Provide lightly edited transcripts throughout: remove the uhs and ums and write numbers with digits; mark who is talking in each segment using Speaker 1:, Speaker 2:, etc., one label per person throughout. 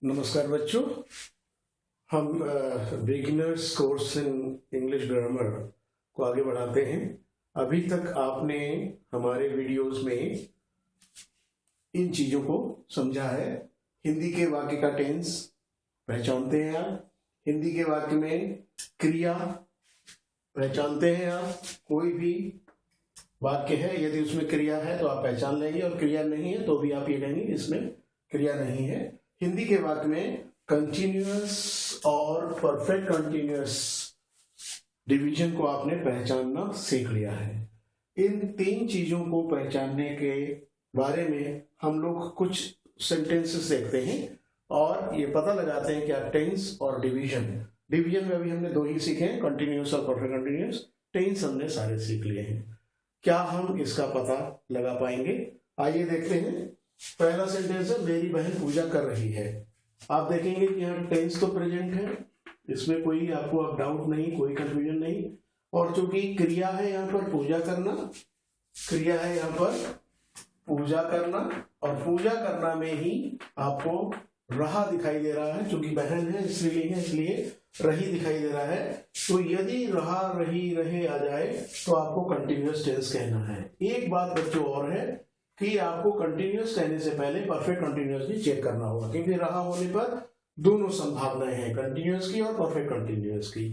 Speaker 1: नमस्कार बच्चों। हम beginners course in English grammar को आगे बढ़ाते हैं। अभी तक आपने हमारे वीडियोस में इन चीजों को समझा है। हिंदी के वाक्य का टेंस पहचानते हैं आप, हिंदी के वाक्य में क्रिया पहचानते हैं आप। कोई भी वाक्य है, यदि उसमें क्रिया है तो आप पहचान लेंगे, और क्रिया नहीं है तो भी आप ये कहेंगे इसमें क्रिया नहीं है। हिंदी के वाक्य में कंटिन्यूअस और परफेक्ट कंटिन्यूअस डिवीजन को आपने पहचानना सीख लिया है। इन तीन चीजों को पहचानने के बारे में हम लोग कुछ सेंटेंसेस देखते हैं और ये पता लगाते हैं कि टेंस और डिवीजन में अभी हमने दो ही सीखे हैं, कंटिन्यूअस और परफेक्ट कंटिन्यूअस। टेंस हमने सारे सीख लिए हैं। क्या हम इसका पता लगा पाएंगे? आइए देखते हैं। पहला सेंटेंस है, मेरी बहन पूजा कर रही है। आप देखेंगे कि यहाँ टेंस तो प्रेजेंट है, इसमें कोई आपको अब डाउट नहीं, कोई कंफ्यूजन नहीं। और चूंकि क्रिया है यहाँ पर पूजा करना, क्रिया है यहाँ पर पूजा करना, और पूजा करना में ही आपको रहा दिखाई दे रहा है। चूंकि बहन है इसलिए रही दिखाई दे रहा है। तो यदि रहा, रही, रहे आ जाए तो आपको कंटिन्यूअस टेंस कहना है। एक बात बच्चों और है कि आपको कंटिन्यूअस कहने से पहले परफेक्ट कंटिन्यूअस भी चेक करना होगा, क्योंकि रहा होने पर दोनों संभावनाएं हैं, कंटिन्यूअस की और परफेक्ट कंटिन्यूअस की।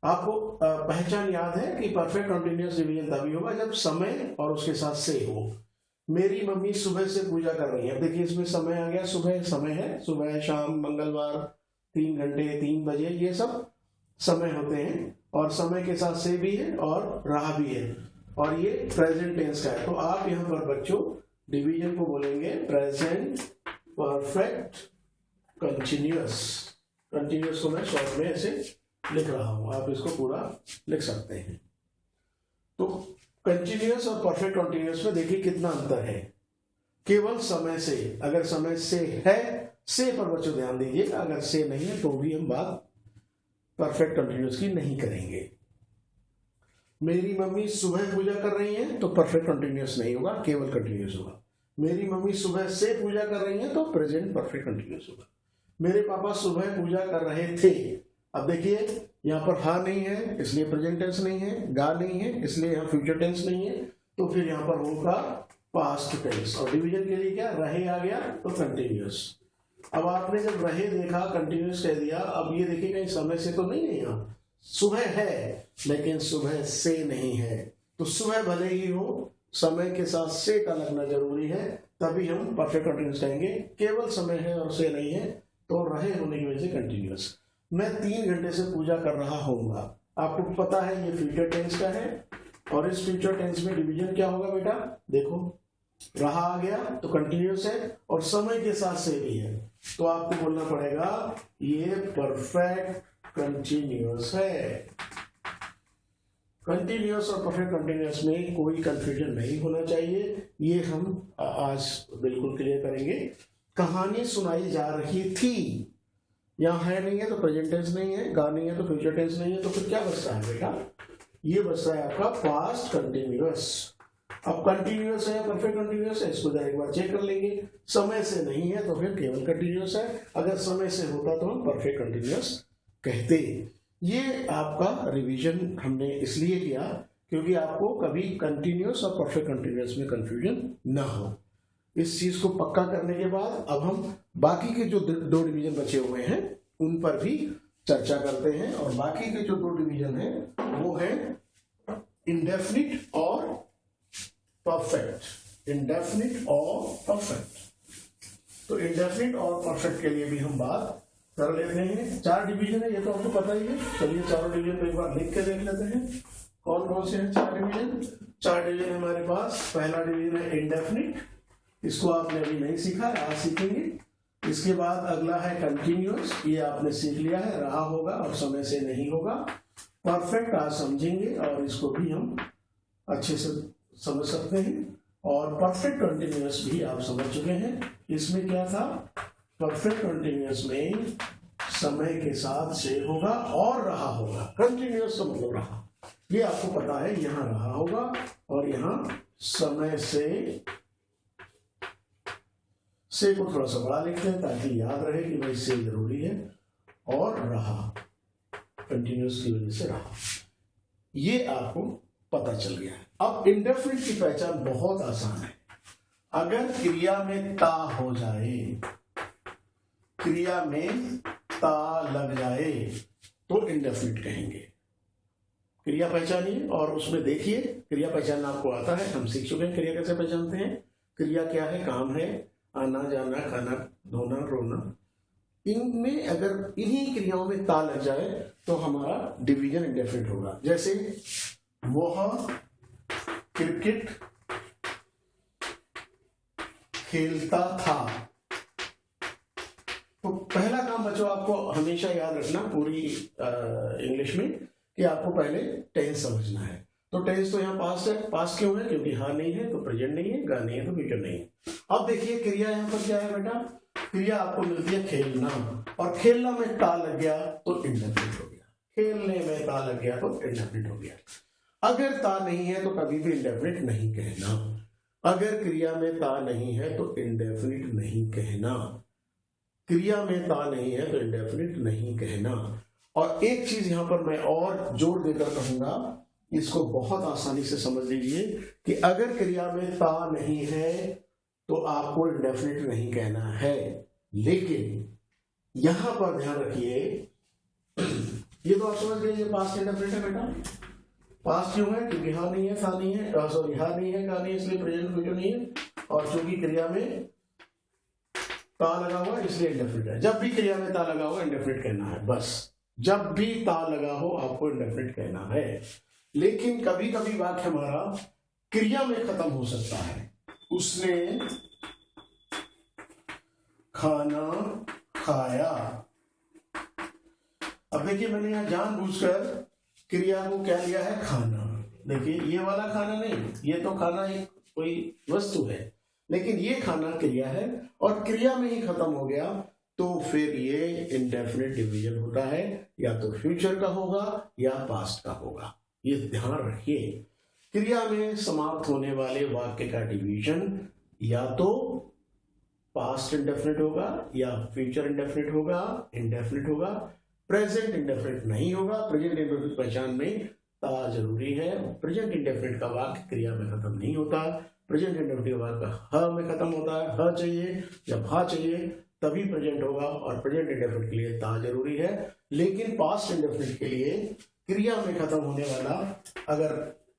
Speaker 1: आपको पहचान याद है कि परफेक्ट कंटिन्यूअस डिवीजन तभी होगा जब समय और उसके साथ से हो। मेरी मम्मी सुबह से पूजा कर रही है। देखिए इसमें समय आ गया, सुबह समय है, सुबह, शाम, मंगलवार, 3 घंटे, 3 बजे, ये सब समय होते हैं। और समय के साथ से भी है और रहा भी है, और ये प्रेजेंट टेंस का है। तो आप यहाँ पर बच्चों डिवीजन को बोलेंगे प्रेजेंट परफेक्ट कंटिन्यूअस। कंटिन्यूअस को मैं शॉर्ट में ऐसे लिख रहा हूं, आप इसको पूरा लिख सकते हैं। तो कंटिन्यूअस और परफेक्ट कंटिन्यूअस में देखिए कितना अंतर है। केवल समय से, अगर समय से है, से पर बच्चों ध्यान दीजिएगा, अगर से नहीं है तो भी हम बात परफेक्ट कंटिन्यूअस की नहीं करेंगे। मेरी मम्मी सुबह पूजा कर रही है तो परफेक्ट कंटिन्यूअस नहीं होगा, केवल कंटिन्यूअस होगा। मेरी मम्मी सुबह से पूजा कर रही है तो प्रेजेंट परफेक्ट कंटिन्यूअस होगा। मेरे पापा सुबह पूजा कर रहे थे। अब देखिए यहाँ पर हा नहीं है इसलिए प्रेजेंट टेंस नहीं है, गा नहीं है इसलिए यहाँ फ्यूचर टेंस नहीं है, तो फिर यहाँ पर होगा पास्ट टेंस। और डिवीजन के लिए क्या, रहे आ गया तो कंटिन्यूअस। अब आपने जब रहे देखा, कंटिन्यूअस कह दिया। अब ये देखिए कहीं समय से तो नहीं है, यहाँ सुबह है लेकिन सुबह से नहीं है। तो सुबह भले ही हो, समय के साथ से का लगना जरूरी है, तभी हम परफेक्ट कंटिन्यूअस कहेंगे। केवल समय है और से नहीं है तो रहे होने की वजह से कंटिन्यूअस। मैं 3 घंटे से पूजा कर रहा होऊंगा। आपको पता है ये फ्यूचर टेंस का है, और इस फ्यूचर टेंस में डिवीजन क्या होगा बेटा, देखो रहा आ गया तो कंटिन्यूअस है और समय के साथ से भी है, तो आपको बोलना पड़ेगा ये परफेक्ट कंटिन्यूअस है। कंटिन्यूअस और परफेक्ट कंटिन्यूअस में कोई कंफ्यूजन नहीं होना चाहिए, ये हम आज बिल्कुल क्लियर करेंगे। कहानी सुनाई जा रही थी, यहाँ है नहीं है तो प्रेजेंट टेंस नहीं है, गा नहीं है तो फ्यूचर टेंस नहीं है, तो फिर क्या बच रहा है बेटा, ये बच रहा है आपका पास्ट कंटिन्यूअस। अब कंटिन्यूअस है परफेक्ट कंटिन्यूअस है, इसको एक बार चेक कर लेंगे। समय से नहीं है तो फिर केवल कंटिन्यूअस है, अगर समय से होता तो हम परफेक्ट कंटिन्यूअस कहते। ये आपका रिवीजन हमने इसलिए किया क्योंकि आपको कभी कंटिन्यूअस और परफेक्ट कंटिन्यूअस में कंफ्यूजन ना हो। इस चीज को पक्का करने के बाद अब हम बाकी के जो 2 डिवीजन बचे हुए हैं उन पर भी चर्चा करते हैं। और बाकी के जो 2 डिवीजन हैं वो है इंडेफिनिट और परफेक्ट। इंडेफिनिट और परफेक्ट। तो इंडेफिनिट और परफेक्ट के लिए भी हम बात कर लेते हैं। 4 डिवीजन है, ये तो आपको पता ही है। चलिए चारों डिवीजन को एक बार लिख के देख लेते हैं कौन कौन से हैं 4 डिवीजन। 4 डिवीजन हमारे पास। पहला डिवीजन है इंडेफिनिट, इसको आपने अभी नहीं सीखा, आज सीखेंगे। इसके बाद अगला है कंटिन्यूअस, ये आपने सीख लिया है, रहा होगा और समय से नहीं होगा। परफेक्ट आज समझेंगे और इसको भी हम अच्छे से समझ सकते हैं। और परफेक्ट कंटिन्यूअस भी आप समझ चुके हैं। इसमें क्या था, परफेक्ट कंटिन्यूअस में समय के साथ से होगा और रहा होगा। कंटिन्यूअस का मतलब रहा, ये आपको पता है, यहाँ रहा होगा और यहाँ समय से को थोड़ा सा बड़ा लिखते हैं ताकि याद रहे कि भाई से जरूरी है, और रहा, कंटिन्यूस की वजह से रहा। ये आपको पता चल गया है। अब इंडेफिनिट की पहचान बहुत आसान है। अगर क्रिया में ता हो जाए, क्रिया में ता लग जाए तो इंडेफिनिट कहेंगे। क्रिया पहचानिए और उसमें देखिए, क्रिया पहचानना आपको आता है, हम सीख चुके हैं क्रिया कैसे पहचानते हैं। क्रिया क्या है? काम है, आना जाना, खाना धोना रोना। इनमें अगर इन्हीं क्रियाओं में ता लग जाए तो हमारा डिवीजन इंडेफिनिट होगा। जैसे वह क्रिकेट खेलता था। तो पहला काम बच्चों आपको हमेशा याद रखना पूरी इंग्लिश में कि आपको पहले टेंस समझना है। तो टेंस तो यहाँ पास्ट है। पास्ट क्यों है? क्योंकि हाँ नहीं है तो प्रेजेंट नहीं है, गा नहीं है तो फ्यूचर नहीं है। अब देखिए क्रिया यहाँ पर क्या है बेटा? क्रिया आपको मिलती है खेलना, और खेलना में ता लग गया तो इंडेफिनिट हो गया। खेलने में ता लग गया तो इंडेफिनिट हो गया। अगर ता नहीं है तो कभी भी इंडेफिनिट नहीं कहना। अगर क्रिया में ता नहीं है तो इंडेफिनिट नहीं कहना। क्रिया में ता नहीं है तो इंडेफिनिट नहीं कहना। और एक चीज यहां पर मैं और जोर देकर कहूंगा, इसको बहुत आसानी से समझ लीजिए कि अगर क्रिया में ता नहीं है तो आपको इंडेफिनिट नहीं कहना है। लेकिन यहां पर ध्यान रखिए, ये तो आप समझ गए ये पास्ट इंडेफिनिट है बेटा। पास्ट क्यों है? क्योंकि हाँ नहीं है, था नहीं है, सॉरी हाँ नहीं है, का नहीं है, इसलिए प्रेजेंट फ्यूचर नहीं है। और चूंकि क्रिया में ता लगा हुआ इसलिए इंडेफिनिट है। जब भी क्रिया में ता लगा हुआ इंडेफिनिट कहना है, बस जब भी ता लगा हो आपको इंडेफिनिट कहना है। लेकिन कभी कभी वाक्य हमारा क्रिया में खत्म हो सकता है। उसने खाना खाया। अब देखिए मैंने यहां जानबूझकर क्रिया को क्या लिया है? खाना। देखिए ये वाला खाना नहीं, ये तो खाना एक कोई वस्तु है, लेकिन ये खाना क्रिया है और क्रिया में ही खत्म हो गया तो फिर ये इंडेफिनिट डिवीजन होता है, या तो फ्यूचर का होगा या पास्ट का होगा। ये ध्यान रखिए, क्रिया में समाप्त होने वाले वाक्य का डिवीजन या तो पास्ट इंडेफिनिट होगा या फ्यूचर इंडेफिनिट होगा, इंडेफिनिट होगा। प्रेजेंट इंडेफिनिट नहीं होगा। प्रेजेंट इंडेफिनिट पहचान में ता जरूरी है। प्रेजेंट इंडेफिनिट का वाक्य क्रिया में खत्म नहीं होता। प्रेजेंट इंडेफिनिट का वाक्य ह में खत्म होता है। ह चाहिए, जब हा चाहिए तभी प्रेजेंट होगा, और प्रेजेंट इंडेफिनिट के लिए ता जरूरी है। लेकिन पास्ट इंडेफिनिट के लिए क्रिया में खत्म होने वाला अगर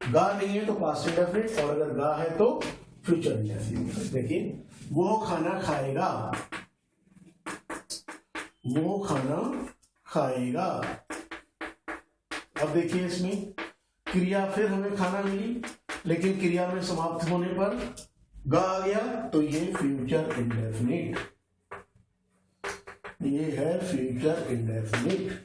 Speaker 1: गा नहीं है तो पास्ट इंडेफिनिट, और अगर गा है तो फ्यूचर इंडेफिनिट। देखिए वो खाना खाएगा, वो खाना खाएगा। अब देखिए इसमें क्रिया फिर हमें खाना मिली, लेकिन क्रिया में समाप्त होने पर गा आ गया तो ये फ्यूचर इंडेफिनिट, ये है future indefinite.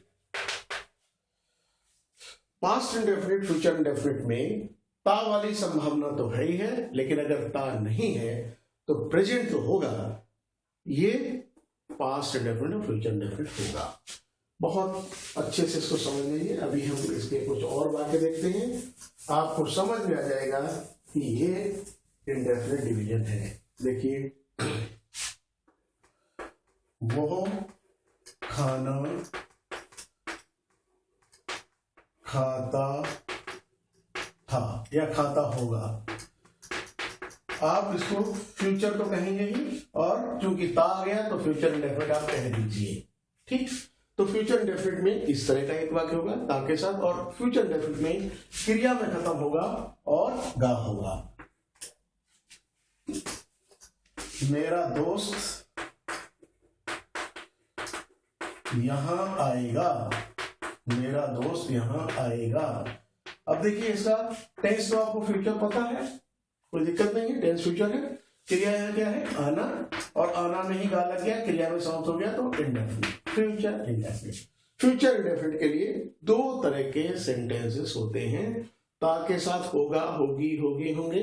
Speaker 1: Past indefinite future indefinite में ता वाली संभावना तो है ही है, लेकिन अगर ता नहीं है तो प्रेजेंट तो होगा। ये पास्ट इंडेफिनिट और फ्यूचर इंडेफिनिट होगा। बहुत अच्छे से इसको समझ लीजिए। अभी हम इसके कुछ और वाक्य देखते हैं, आपको समझ में आ जाएगा कि ये इंडेफिनिट डिवीजन है। देखिए वो खाना खाता था या खाता होगा। आप इसको फ्यूचर तो कहेंगे ही, और चूंकि ता आ गया तो फ्यूचर इंडेफिनिट आप कह दीजिए। ठीक, तो फ्यूचर इंडेफिनिट में इस तरह का एक वाक्य होगा ता के साथ, और फ्यूचर इंडेफिनिट में क्रिया में खत्म होगा और गा होगा। मेरा दोस्त यहां आएगा, मेरा दोस्त यहां आएगा। अब देखिए इसका टेंस तो आपको फ्यूचर पता है, कोई दिक्कत नहीं है, टेंस फ्यूचर है। क्रिया यहाँ क्या है? आना, और आना में ही गा लग गया, क्रिया में समाप्त हो गया तो indefinite, future indefinite. Future indefinite के लिए दो तरह के सेंटेंसेस होते हैं। ता के साथ होगा, होगी, होगी, होंगे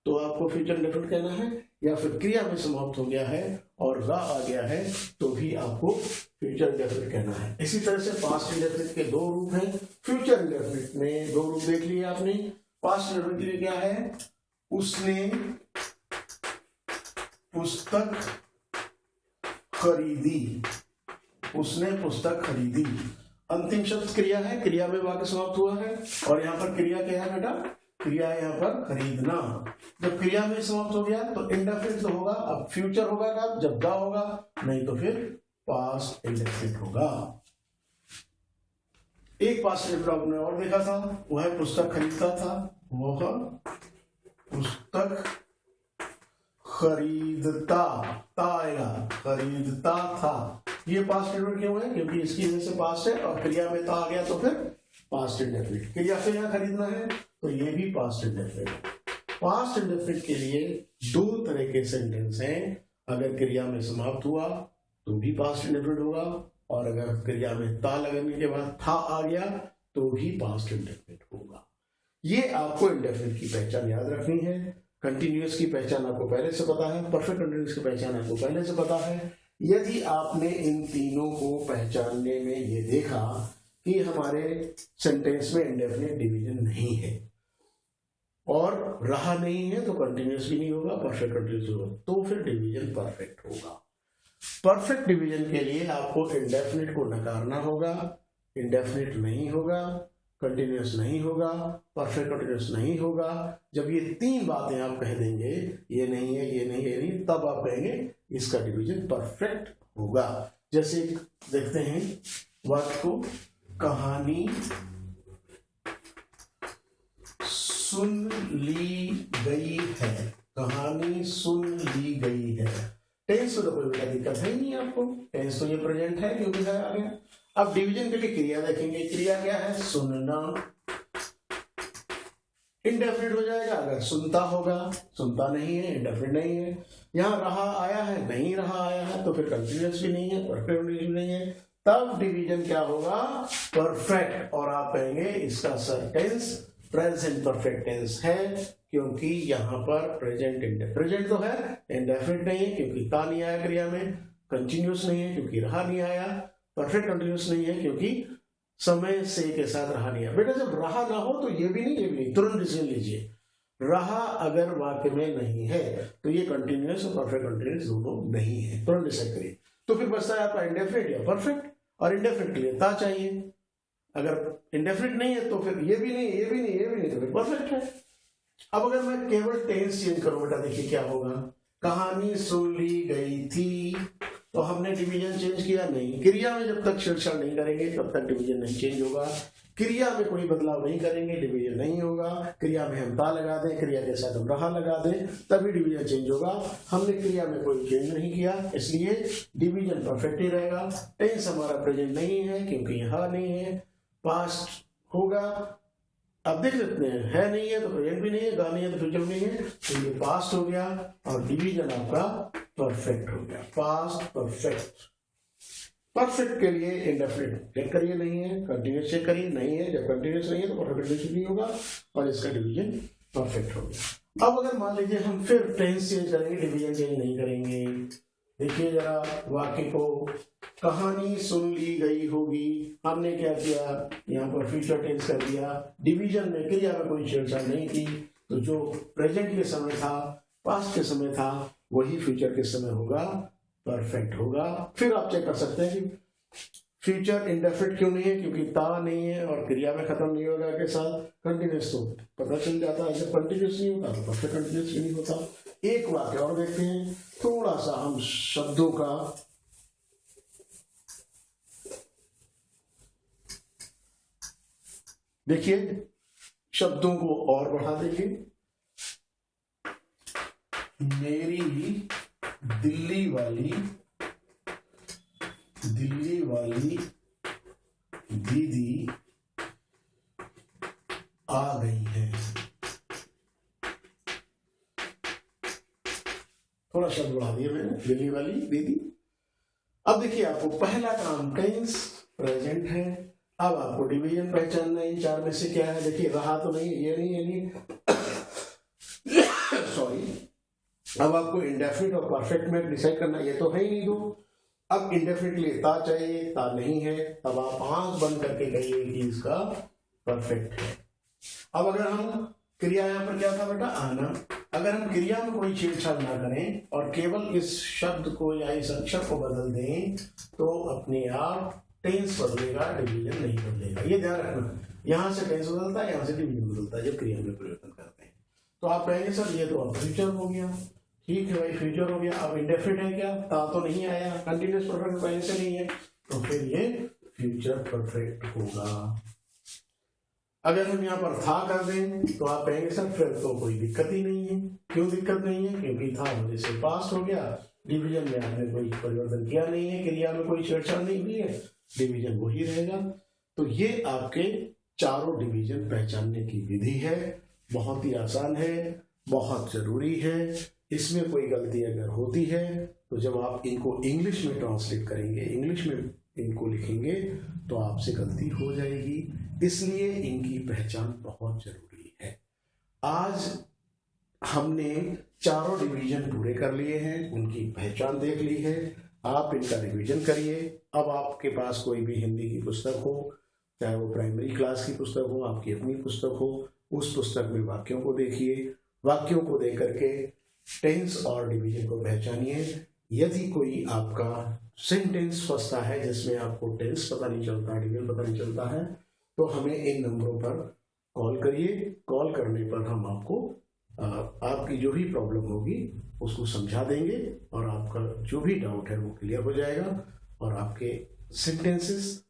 Speaker 1: तो आपको फ्यूचर इंडेफिनिट कहना है, या फिर क्रिया में समाप्त हो गया है और गा आ गया है तो भी आपको फ्यूचर इंडेफिनिट कहना है। इसी तरह से पास्ट इंडेफिनिट के दो रूप हैं। फ्यूचर इंडेफिनिट में दो रूप देख लिए आपने। पास्ट इंडेफिनिट के लिए क्या है? उसने पुस्तक खरीदी, उसने पुस्तक खरीदी। अंतिम शब्द क्रिया है, क्रिया में वाक्य समाप्त हुआ है और यहाँ पर क्रिया क्या है बेटा, क्रिया है यहाँ पर खरीदना। जब क्रिया में समाप्त हो गया तो इंडेफिनिट तो होगा, अब फ्यूचर होगा कब, जब द होगा, नहीं तो फिर पास्ट इंडेफिनिट होगा। एक पास्ट इंडेफिनिट आपने और देखा था, वह पुस्तक खरीदता था, वह पुस्तक खरीदता, ता आएगा, खरीदता था। ये पास्ट इंडेफिनिट क्यों है, क्योंकि इसकी वजह से पास्ट है और क्रिया में ता आ गया तो फिर पास्ट इंडेफिनिट। क्रिया से यहाँ खरीदना है तो ये भी पास्ट इंडेफिनिट। पास्ट इंडेफिनिट के लिए दो तरह के सेंटेंस हैं, अगर क्रिया में समाप्त हुआ तो भी पास्ट इंडेफिनिट होगा और अगर क्रिया में ता लगने के बाद था आ गया तो भी पास्ट इंडेफिनिट होगा। ये आपको इंडेफिनिट की पहचान याद रखनी है। कंटिन्यूअस की पहचान आपको पहले से पता है, परफेक्ट कंटिन्यूअस की पहचान आपको पहले से पता है। यदि आपने इन तीनों को पहचानने में ये देखा कि हमारे सेंटेंस में इंडेफिनिट डिवीजन नहीं है और रहा नहीं है तो कंटिन्यूअस भी नहीं होगा, परफेक्ट कंटिन्यूअस होगा, तो फिर डिवीजन परफेक्ट होगा। परफेक्ट डिवीजन के लिए आपको इंडेफिनिट को नकारना होगा, इंडेफिनिट नहीं होगा, कंटिन्यूअस नहीं होगा, परफेक्ट कंटिन्यूअस नहीं होगा। जब ये तीन बातें आप कह देंगे, ये नहीं है, ये नहीं है, ये नहीं, तब आप कहेंगे इसका डिवीजन परफेक्ट होगा। जैसे देखते हैं वाक्य को, कहानी सुन ली गई है, कहानी सुन ली गई है। टेंस तो कोई बड़ा दिक्कत है नहीं आपको, टेंस तो ये प्रेजेंट है क्योंकि है आ गया। अब डिवीजन के लिए क्रिया देखेंगे, क्रिया क्या है, सुनना। इंडेफिनिट हो जाएगा अगर सुनता होगा, सुनता नहीं है, इंडेफिनिट नहीं है। यहाँ रहा आया है, नहीं रहा आया है, तो फिर कंटिन्यूअस भी नहीं है, परफेक्ट भी नहीं है, तब डिवीजन क्या होगा, परफेक्ट। और आप कहेंगे इसका टेंस प्रेजेंट परफेक्ट टेंस है क्योंकि यहाँ पर प्रेजेंट तो है, इंडेफिनिट नहीं है क्योंकि ता नहीं आया क्रिया में, कंटिन्यूअस नहीं है क्योंकि रहा नहीं आया, परफेक्ट कंटिन्यूअस नहीं है क्योंकि समय से के साथ रहा नहीं आया। बेटा जब रहा ना हो तो ये भी नहीं, ये भी नहीं, तुरंत डिसीजन लीजिए। रहा अगर वाक्य में नहीं है तो ये कंटिन्यूअस और परफेक्ट कंटिन्यूअस दोनों नहीं है, तुरंत डिसाइड करिए। तो फिर बचता है आपका इंडेफिनिट या परफेक्ट, और इंडेफिनिट के लिए ता चाहिए। अगर इंडेफिनिट नहीं है तो फिर ये भी नहीं, ये भी नहीं, ये भी नहीं, तो फिर परफेक्ट है। अब अगर मैं केवल टेंस चेंज करूं बेटा, देखिए क्या होगा, कहानी सुन ली गई थी, तो हमने डिवीजन चेंज किया नहीं। क्रिया में जब तक छेड़छाड़ नहीं करेंगे तब तक डिवीजन नहीं चेंज होगा। क्रिया में कोई बदलाव नहीं करेंगे, डिवीजन नहीं होगा। क्रिया में हम ता लगा दें, क्रिया के साथ हम रहा लगा दें, तभी डिवीजन चेंज होगा। हमने क्रिया में कोई चेंज नहीं किया, इसलिए डिवीजन परफेक्ट ही रहेगा। टेंस हमारा प्रेजेंट नहीं है क्योंकि यहाँ नहीं है, पास्ट होगा। अब देख सकते हैं, है नहीं है तो प्रेजेंट भी नहीं है, गा नहीं है तो फ्यूचर नहीं है, तो ये पास्ट हो गया और डिवीजन आपका परफेक्ट हो गया। Past perfect. परफेक्ट के लिए इंडेफिनिट चेक करिए, नहीं है, कंटिन्यूअस चेक करिए, नहीं है, जब कंटिन्यूअस नहीं है तो परफेक्ट नहीं होगा और इसका डिवीजन परफेक्ट हो गया। अब अगर मान लीजिए हम फिर टेंस चेंज करेंगे, डिवीजन चेंज नहीं करेंगे। देखिए जरा वाक्य को, कहानी सुन ली गई होगी, हमने क्या किया, यहाँ पर फ्यूचर टेंस कर दिया। डिवीजन में क्रिया में कोई छेड़छाड़ नहीं की, तो जो प्रेजेंट के समय था, पास्ट के समय था, वही फ्यूचर के समय होगा, परफेक्ट होगा। फिर आप चेक कर सकते हैं कि फ्यूचर इंडेफिनिट क्यों नहीं है, क्योंकि ता नहीं है और क्रिया में खत्म नहीं होगा के साथ। कंटिन्यूअस तो पता चल जाता है, जब कंटिन्यूअस नहीं होता तो परफेक्ट कंटिन्यूअस नहीं होता। एक वाक्य और देखते हैं, थोड़ा सा हम शब्दों का देखिए, शब्दों को और बढ़ा देंगे। मेरी दिल्ली वाली दीदी आ गई है। थोड़ा शब्द बढ़ा दिया मैंने, दिल्ली वाली दीदी। अब देखिए, आपको पहला काम टेंस प्रेजेंट है। अब आपको डिवीजन पहचानना है, इन चार में से क्या है। देखिए, रहा तो नहीं, ये नहीं, ये नहीं सॉरी। अब आपको इंडेफिनिट और परफेक्ट में डिसाइड करना, ये तो है ही नहीं दो। अब इंडेफिनिट के लिए ता चाहिए, ता नहीं है, तब आप आंख बंद करके कहिए कि इसका परफेक्ट है। अब अगर हम क्रिया यहाँ पर क्या था बेटा, आना। अगर हम क्रिया में कोई छेड़छाड़ ना करें और केवल इस शब्द को या इस अक्षर को बदल दें तो अपने आप टेंस बदलेगा, डिवीजन नहीं बदलेगा। ये ध्यान रखना, यहाँ से टेंस बदलता है, यहाँ से डिवीजन बदलता है जब क्रिया में परिवर्तन करते हैं। तो आप कहेंगे सर ये तो अब फ्यूचर हो गया। ठीक है भाई, फ्यूचर हो गया। अब इंडेफिनिट है क्या, ता तो नहीं आया, कंटिन्यूअस परफेक्ट पहले से नहीं है, तो फिर ये फ्यूचर परफेक्ट होगा। अगर हम यहाँ पर था कर दें तो आप कहेंगे सर फिर तो कोई दिक्कत ही नहीं है। क्यों दिक्कत नहीं है, क्योंकि था होने से पास्ट हो गया, डिवीजन में आपने कोई परिवर्तन किया नहीं है, क्रिया में कोई छेड़छाड़ नहीं हुई है, डिवीजन वही रहेगा। तो ये आपके चारों डिवीजन पहचानने की विधि है, बहुत ही आसान है, बहुत जरूरी है। इसमें कोई गलती अगर होती है तो जब आप इनको इंग्लिश में ट्रांसलेट करेंगे, इंग्लिश में इनको लिखेंगे तो आपसे गलती हो जाएगी, इसलिए इनकी पहचान बहुत जरूरी है। आज हमने चारों डिवीजन पूरे कर लिए हैं, उनकी पहचान देख ली है। आप इनका रिवीजन करिए। अब आपके पास कोई भी हिंदी की पुस्तक हो, चाहे वो प्राइमरी क्लास की पुस्तक हो, आपकी अपनी पुस्तक हो, उस पुस्तक में वाक्यों को देखिए, वाक्यों को देख करके टेंस और डिवीजन को पहचानिए। यदि कोई आपका सेंटेंस फंसता है जिसमें आपको टेंस पता नहीं चलता, डिवीजन पता नहीं चलता है, तो हमें इन नंबरों पर कॉल करिए। कॉल करने पर हम आपको आपकी जो भी प्रॉब्लम होगी उसको समझा देंगे और आपका जो भी डाउट है वो क्लियर हो जाएगा और आपके सेंटेंसेस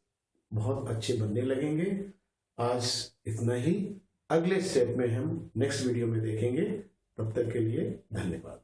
Speaker 1: बहुत अच्छे बनने लगेंगे। आज इतना ही, अगले स्टेप में हम नेक्स्ट वीडियो में देखेंगे। तब तक के लिए धन्यवाद।